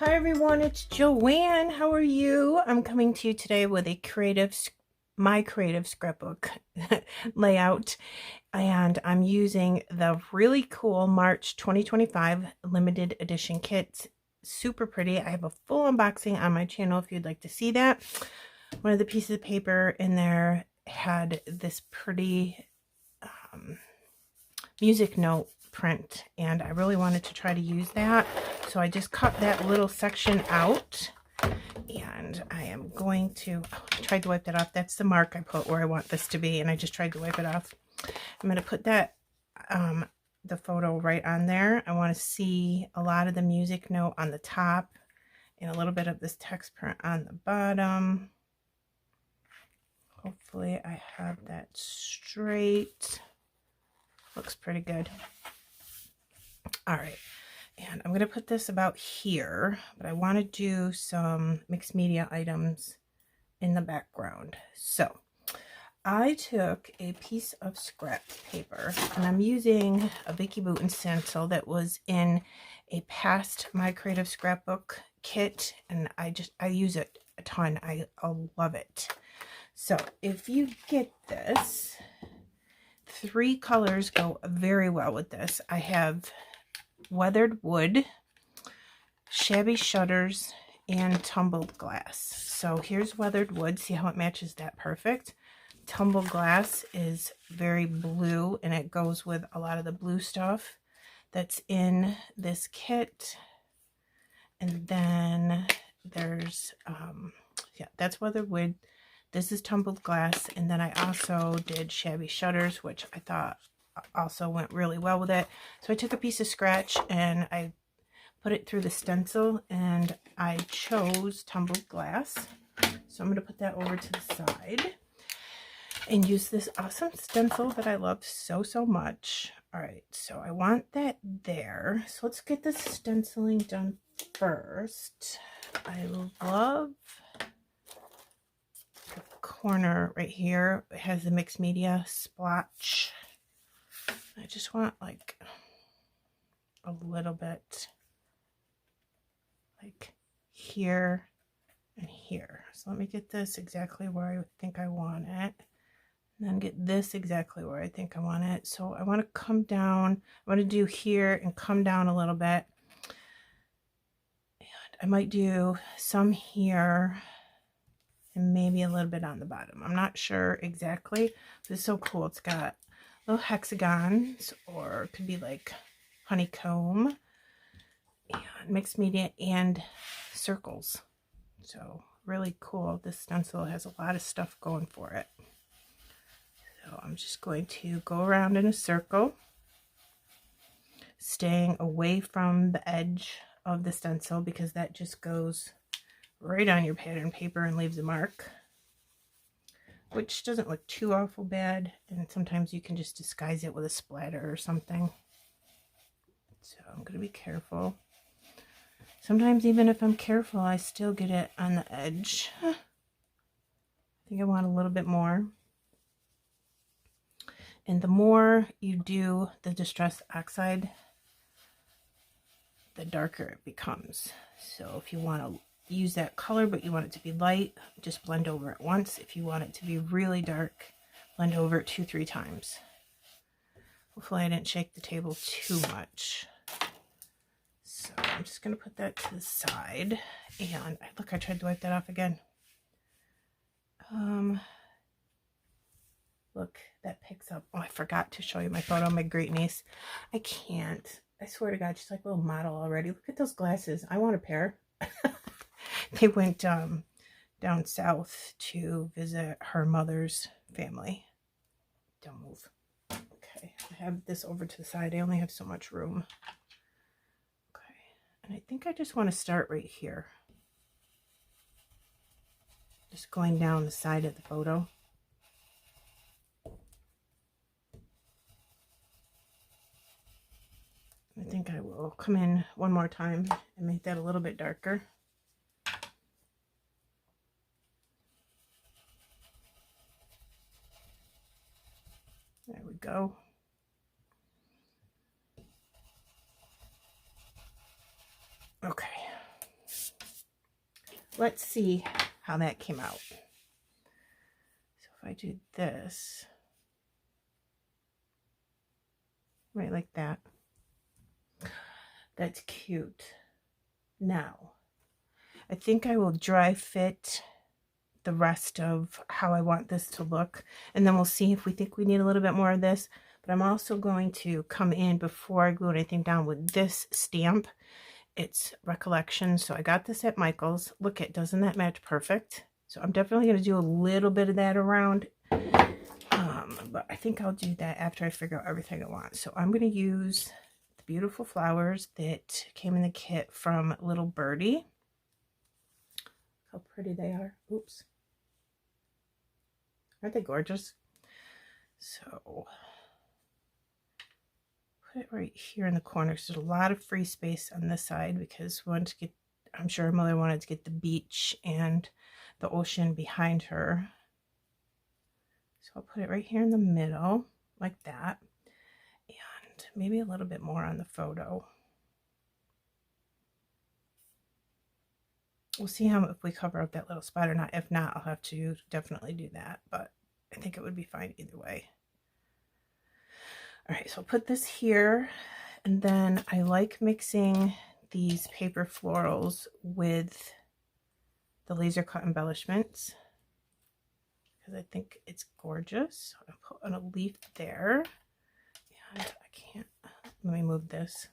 Hi everyone, it's Joanne. How are you? I'm coming to you today with a My Creative Scrapbook layout, and I'm using the really cool March 2025 limited edition kit. Super pretty. I have a full unboxing on my channel if you'd like to see that. One of the pieces of paper in there had this pretty music note print, and I really wanted to try to use that, so I just cut that little section out, and I am going to I tried to wipe that off. That's the mark I put where I want this to be, and I just tried to wipe it off. I'm going to put that the photo right on there. I want to see a lot of the music note on the top and a little bit of this text print on the bottom. Hopefully I have that straight. Looks pretty good. All right, and I'm going to put this about here, but I want to do some mixed media items in the background. So I took a piece of scrap paper, and I'm using a Vicky Bouton stencil that was in a past My Creative Scrapbook kit, and I use it a ton. I love it. So if you get this, 3 colors go very well with this. I have weathered wood, shabby shutters, and tumbled glass. So here's weathered wood. See how it matches that perfect? Tumbled glass is very blue, and it goes with a lot of the blue stuff that's in this kit. And then there's yeah, that's weathered wood. This is tumbled glass, and then I also did shabby shutters, which I thought also went really well with it. So I took a piece of scratch and I put it through the stencil, and I chose tumbled glass. So I'm going to put that over to the side and use this awesome stencil that I love so much. All right, so I want that there. So let's get the stenciling done first. I love the corner right here. It has the mixed media splotch. I just want like a little bit like here and here. So let me get this exactly where I think I want it, and then get this exactly where I think I want it. So I want to come down. I want to do here and come down a little bit, and I might do some here and maybe a little bit on the bottom. I'm not sure exactly. This is so cool. It's got little hexagons, or it could be like honeycomb, and mixed media, and circles. So really cool. This stencil has a lot of stuff going for it. So I'm just going to go around in a circle, staying away from the edge of the stencil, because that just goes right on your pattern paper and leaves a mark, which doesn't look too awful bad, and sometimes you can just disguise it with a splatter or something. So I'm going to be careful. Sometimes even if I'm careful, I still get it on the edge. I think I want a little bit more. And the more you do the Distress Oxide, the darker it becomes. So if you want to use that color but you want it to be light, just blend over it once. If you want it to be really dark, blend over it 2-3 times. Hopefully I didn't shake the table too much. So I'm just going to put that to the side, and look, I tried to wipe that off again. Look, that picks up. Oh, I forgot to show you my photo of my great niece. I can't. I swear to God, she's like a little model already. Look at those glasses. I want a pair. They went down south to visit her mother's family. Don't move. Okay, I have this over to the side. I only have so much room. Okay, and I think I just want to start right here. Just going down the side of the photo. I think I will come in one more time and make that a little bit darker. There we go. Okay. let's see how that came out. So if I do this, right like that, that's cute. Now, I think I will dry fit the rest of how I want this to look, and then we'll see if we think we need a little bit more of this. But I'm also going to come in before I glue anything down with this stamp. It's Recollection. So I got this at Michael's. Look at, doesn't that match perfect? So I'm definitely going to do a little bit of that around. But I think I'll do that after I figure out everything I want. So I'm going to use the beautiful flowers that came in the kit from Little Birdie. How pretty they are. Oops. Aren't they gorgeous? So put it right here in the corner. So there's a lot of free space on this side because we want to get, I'm sure her mother wanted to get the beach and the ocean behind her. So I'll put it right here in the middle like that, and maybe a little bit more on the photo. We'll see how if we cover up that little spot or not. If not, I'll have to definitely do that, but I think it would be fine either way. All right, so I'll put this here, and then I like mixing these paper florals with the laser cut embellishments because I think it's gorgeous. So I'll put on a leaf there, and I can't, let me move this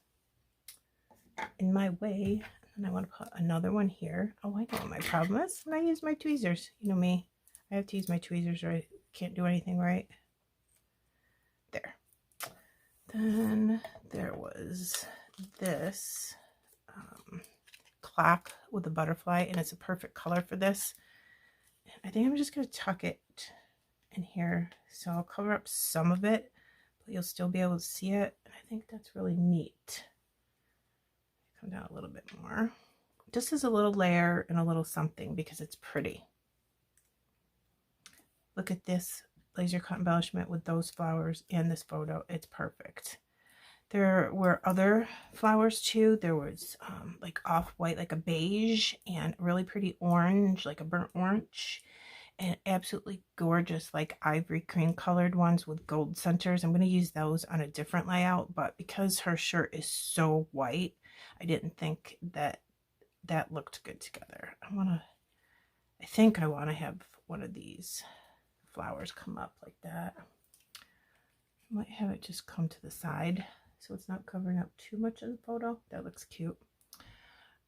in my way. And I want to put another one here. Oh, I know what my problem is. When I use my tweezers, you know me, I have to use my tweezers or I can't do anything right. There. Then there was this clock with a butterfly, and it's a perfect color for this. I think I'm just going to tuck it in here. So I'll cover up some of it, but you'll still be able to see it. And I think that's really neat. Come down a little bit more, just as a little layer and a little something because it's pretty. Look at this laser cut embellishment with those flowers and this photo. It's perfect. There were other flowers too. There was like off-white, like a beige, and really pretty orange, like a burnt orange, and absolutely gorgeous like ivory cream colored ones with gold centers. I'm going to use those on a different layout, but because her shirt is so white, I didn't think that that looked good together. I think I want to have one of these flowers come up like that. I might have it just come to the side so it's not covering up too much of the photo. That looks cute.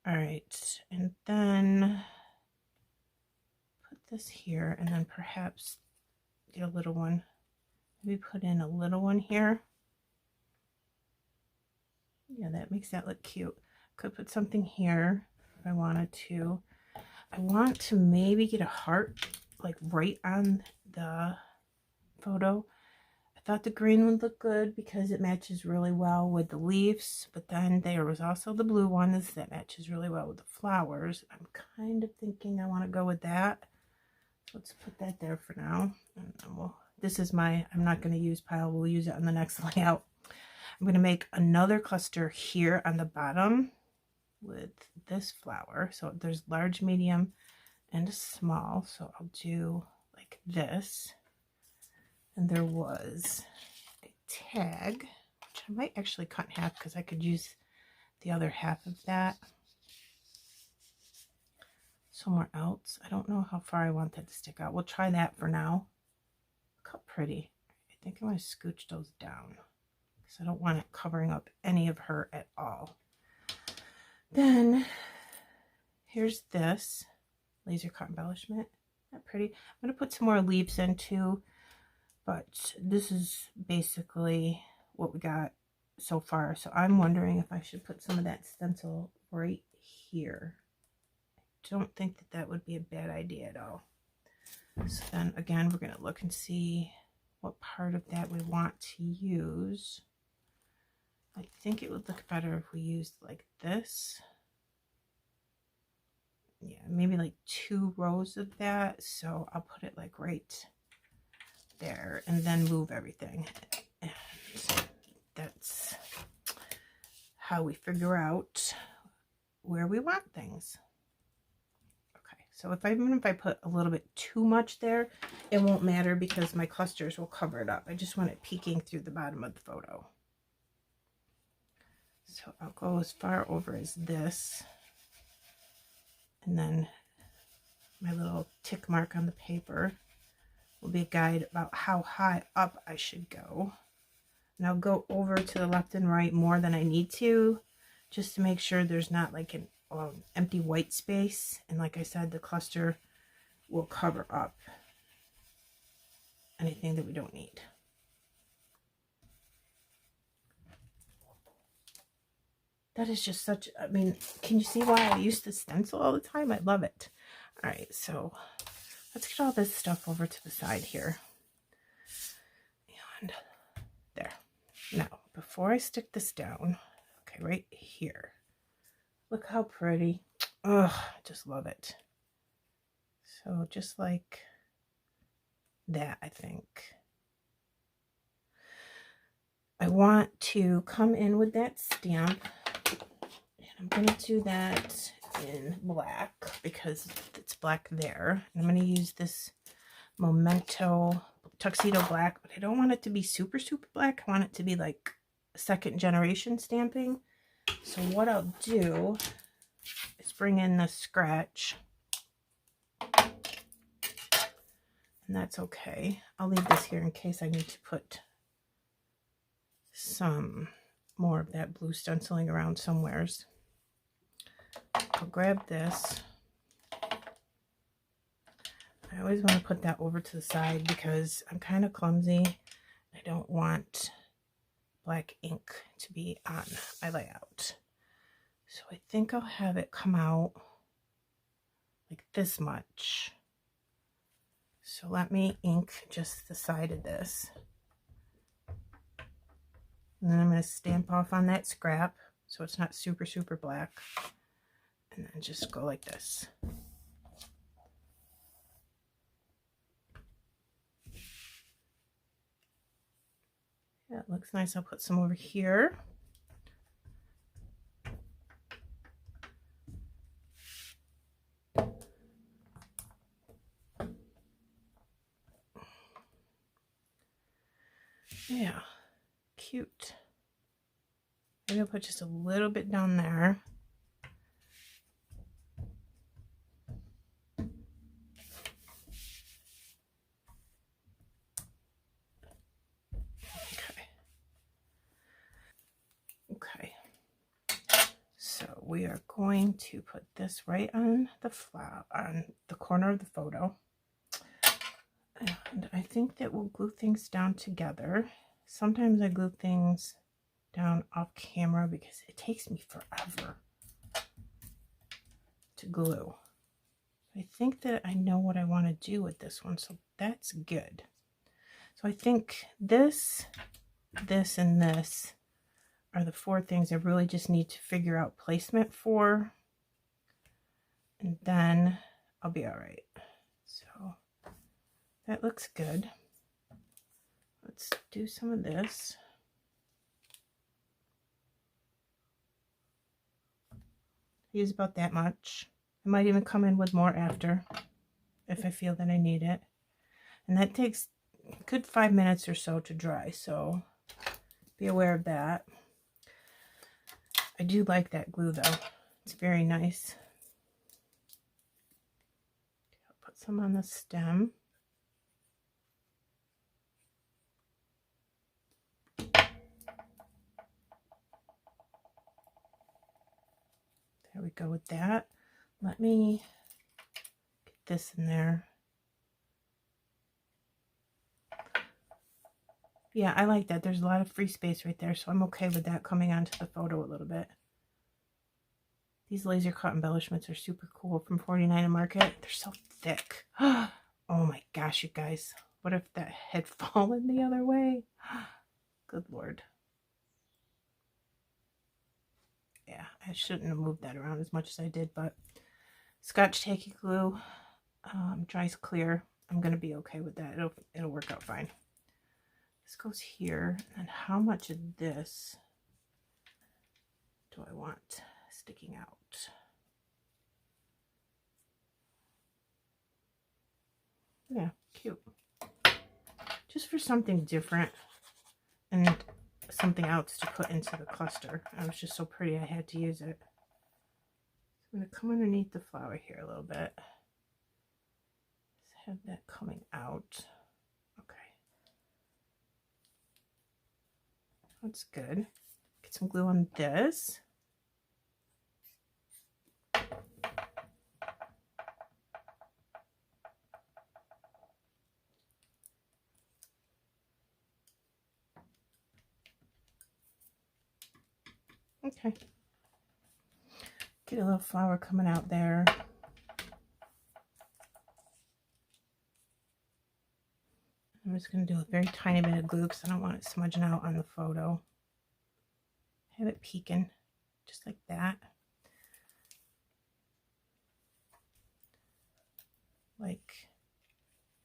All right, and then put this here, and then perhaps get a little one. Maybe put in a little one here. Yeah, that makes that look cute. Could put something here if I wanted to. I want to maybe get a heart like right on the photo. I thought the green would look good because it matches really well with the leaves, but then there was also the blue ones that matches really well with the flowers. I'm kind of thinking I want to go with that. So let's put that there for now. And then this is my, I'm not going to use pile. We'll use it on the next layout. I'm going to make another cluster here on the bottom with this flower. So there's large, medium, and a small. So I'll do like this. And there was a tag, which I might actually cut in half because I could use the other half of that somewhere else. I don't know how far I want that to stick out. We'll try that for now. Look how pretty. I think I'm going to scooch those down because I don't want it covering up any of her at all. Then here's this laser cut embellishment. Isn't that pretty? I'm going to put some more leaves in too, but this is basically what we got so far. So I'm wondering if I should put some of that stencil right here. I don't think that that would be a bad idea at all. So then again, we're going to look and see what part of that we want to use. I think it would look better if we used like this. Yeah, maybe like 2 rows of that. So I'll put it like right there and then move everything. And that's how we figure out where we want things. Okay, So even if I put a little bit too much there, it won't matter because my clusters will cover it up. I just want it peeking through the bottom of the photo. So I'll go as far over as this. And then my little tick mark on the paper will be a guide about how high up I should go. And I'll go over to the left and right more than I need to, just to make sure there's not like an empty white space. And like I said, the cluster will cover up anything that we don't need. That is just such, I mean, can you see why I use the stencil all the time? I love it. All right, so let's get all this stuff over to the side here. And there. Now, before I stick this down, okay, right here. Look how pretty. Oh, I just love it. So just like that, I think. I want to come in with that stamp. I'm going to do that in black because it's black there. And I'm going to use this Memento Tuxedo Black, but I don't want it to be super, super black. I want it to be like second generation stamping. So what I'll do is bring in the scratch. And that's okay. I'll leave this here in case I need to put some more of that blue stenciling around somewheres. I'll grab this. I always want to put that over to the side because I'm kind of clumsy. I don't want black ink to be on my layout. So I think I'll have it come out like this much. So let me ink just the side of this. And then I'm going to stamp off on that scrap so it's not super, super black. And then just go like this. Yeah, it looks nice. I'll put some over here. Yeah, cute. Maybe I'll put just a little bit down there. Okay, so we are going to put this right on the flower, on the corner of the photo. And I think that we'll glue things down together. Sometimes I glue things down off camera because it takes me forever to glue. I think that I know what I want to do with this one, so that's good. So I think this, and this are the four things I really just need to figure out placement for, and then I'll be all right. So that looks good. Let's do some of this. Use about that much. I might even come in with more after if I feel that I need it. And that takes a good 5 minutes or so to dry, so be aware of that. I do like that glue though. It's very nice. I'll put some on the stem. There we go with that. Let me get this in there. Yeah, I like that. There's a lot of free space right there, so I'm okay with that coming onto the photo a little bit. These laser cut embellishments are super cool from 49 at Market. They're so thick. Oh my gosh, you guys. What if that had fallen the other way? Good Lord. Yeah, I shouldn't have moved that around as much as I did, but Scotch tacky glue dries clear. I'm going to be okay with that. It'll work out fine. This goes here, and how much of this do I want sticking out? Yeah, cute. Just for something different and something else to put into the cluster. It was just so pretty I had to use it. So I'm going to come underneath the flower here a little bit. Just have that coming out. Okay. That's good. Get some glue on this. Okay. Get a little flower coming out there. I'm just going to do a very tiny bit of glue because I don't want it smudging out on the photo. Have it peeking, just like that. Like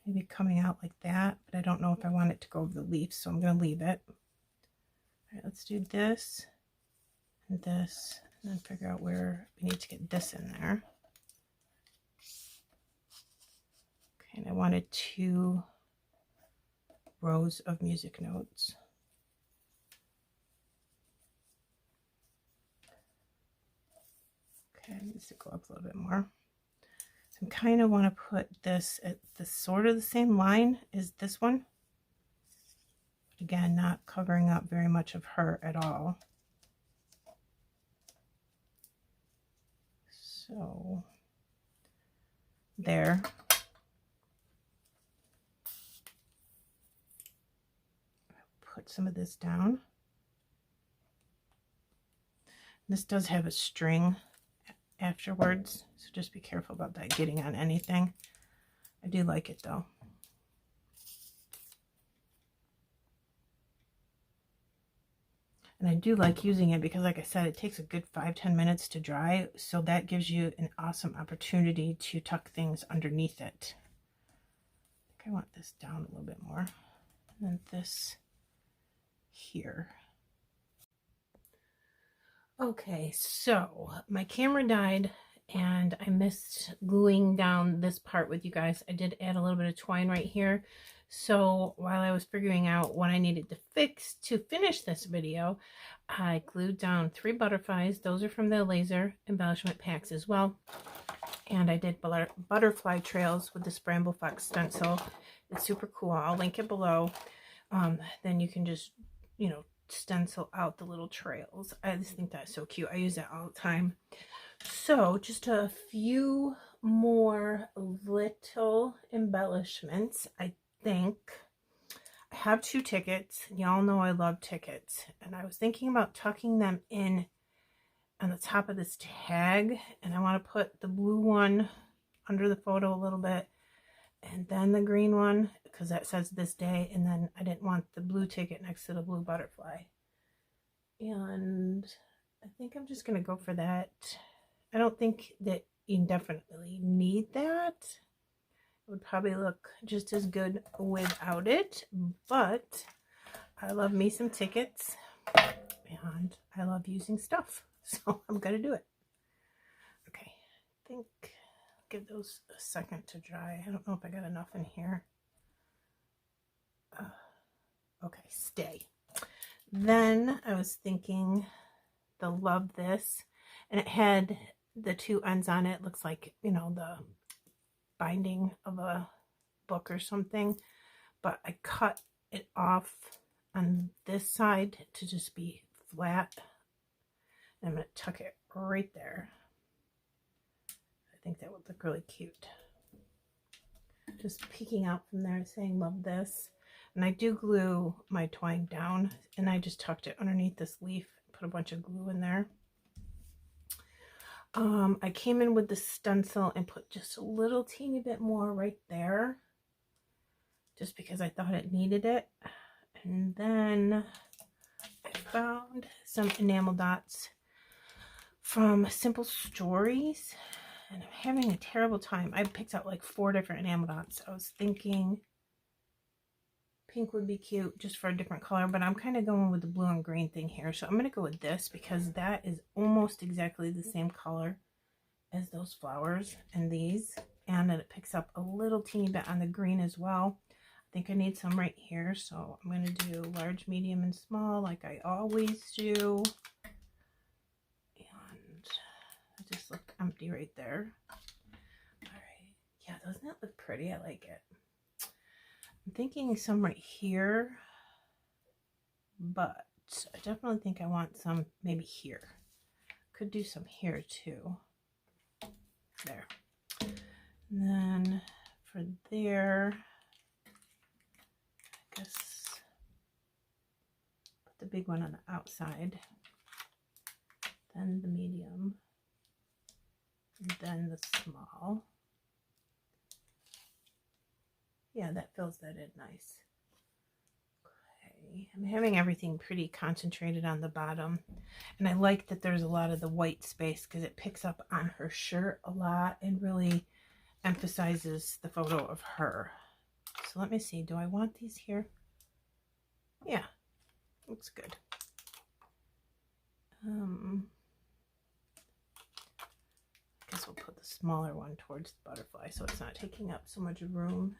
maybe coming out like that, but I don't know if I want it to go over the leaf, so I'm going to leave it. All right, let's do this and this, and then figure out where we need to get this in there. Okay, and I wanted 2 rows of music notes. Okay, it needs to go up a little bit more. So I kind of want to put this at the sort of the same line as this one. But again, not covering up very much of her at all. So there. Put some of this down. This does have a string afterwards, so just be careful about that getting on anything. I do like it though. And I do like using it because, like I said, it takes a good 5-10 minutes to dry, so that gives you an awesome opportunity to tuck things underneath it. I think I want this down a little bit more, and then this here. Okay, so my camera died and I missed gluing down this part with you guys. I did add a little bit of twine right here. So while I was figuring out what I needed to fix to finish this video, I glued down 3 butterflies. Those are from the laser embellishment packs as well. And I did butterfly trails with this Bramble Fox stencil. It's super cool. I'll link it below. Then you can just, you know, stencil out the little trails. I just think that's so cute. I use that all the time. So just a few more little embellishments. I think I have 2 tickets. Y'all know I love tickets, and I was thinking about tucking them in on the top of this tag, and I want to put the blue one under the photo a little bit, and then the green one, because that says this day, and then I didn't want the blue ticket next to the blue butterfly. And I think I'm just going to go for that. I don't think that you definitely need that. It would probably look just as good without it, but I love me some tickets, and I love using stuff, so I'm going to do it. Okay, I think I'll give those a second to dry. I don't know if I got enough in here. Okay, stay. Then I was thinking the Love This, and it had the 2 ends on it. Looks like, you know, the binding of a book or something, but I cut it off on this side to just be flat. And I'm going to tuck it right there. I think that would look really cute. Just peeking out from there saying Love This. And I do glue my twine down, and I just tucked it underneath this leaf, put a bunch of glue in there. I came in with the stencil and put just a little teeny bit more right there, just because I thought it needed it. And then I found some enamel dots from Simple Stories, and I'm having a terrible time. I picked out like 4 different enamel dots. I was thinking pink would be cute just for a different color, but I'm kind of going with the blue and green thing here. So I'm going to go with this because that is almost exactly the same color as those flowers and these. and then it picks up a little teeny bit on the green as well. I think I need some right here, so I'm going to do large, medium, and small like I always do. And it just looked empty right there. All right. Yeah, doesn't it look pretty? I like it. I'm thinking some right here, but I definitely think I want some maybe here. Could do some here too. There. And then for there, I guess put the big one on the outside, then the medium, and then the small. Yeah, that fills that in nice. Okay, I'm having everything pretty concentrated on the bottom. And I like that there's a lot of the white space because it picks up on her shirt a lot and really emphasizes the photo of her. So let me see, do I want these here? Yeah, looks good. I guess we'll put the smaller one towards the butterfly so it's not taking up so much room.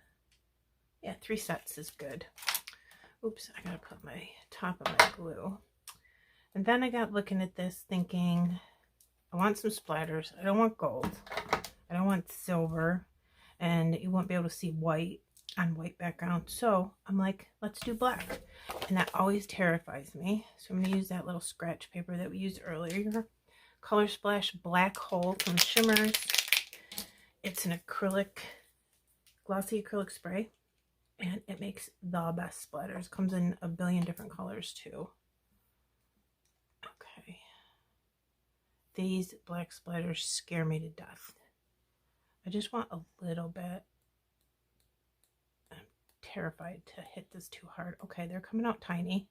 Yeah, 3 sets is good. Oops, I gotta put my top of my glue. And then I got looking at this thinking, I want some splatters. I don't want gold. I don't want silver. And you won't be able to see white on white background. So I'm like, let's do black. And that always terrifies me. So I'm gonna use that little scratch paper that we used earlier. Color Splash Black Hole from Shimmers. It's an acrylic, glossy acrylic spray. And it makes the best splatters. Comes in a billion different colors too. Okay. These black splatters scare me to death. I just want a little bit. I'm terrified to hit this too hard. Okay, they're coming out tiny.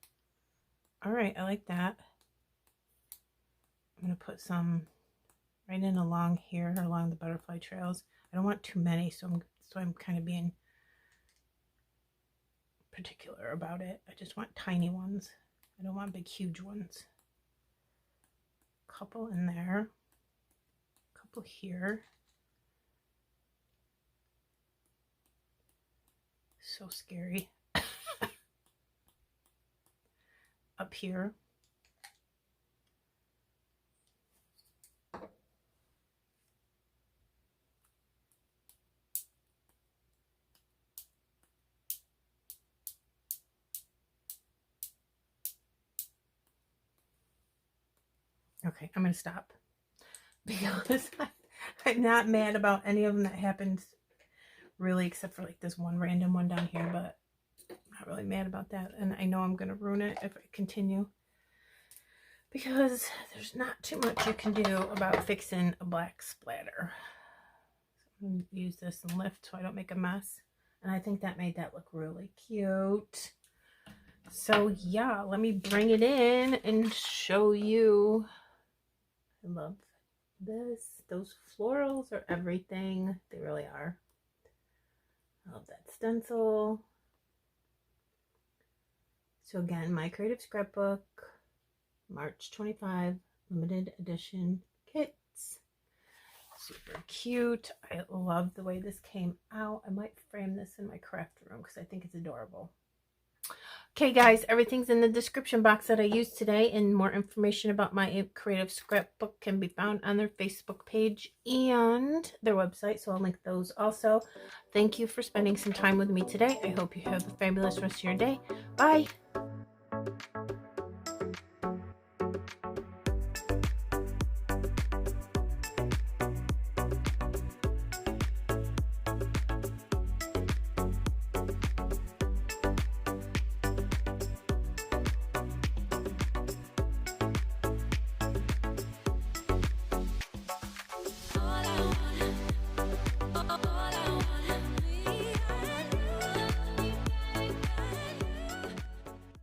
All right, I like that. I'm going to put some right in along here, along the butterfly trails. I don't want too many, so I'm kind of being particular about it. I just want tiny ones. I don't want big huge ones. Couple in there, couple here. So scary. Up here. Okay, I'm going to stop because I'm not mad about any of them that happened really, except for like this one random one down here, but I'm not really mad about that. And I know I'm going to ruin it if I continue because there's not too much you can do about fixing a black splatter. So I'm going to use this and lift so I don't make a mess. And I think that made that look really cute. So yeah, let me bring it in and show you. I love this. Those florals are everything. They really are. I love that stencil. So again, My Creative Scrapbook, March 25, limited edition kits. Super cute. I love the way this came out. I might frame this in my craft room because I think it's adorable. Okay guys, everything's in the description box that I used today, and more information about My Creative Scrapbook can be found on their Facebook page and their website, so I'll link those also. Thank you for spending some time with me today. I hope you have a fabulous rest of your day. Bye!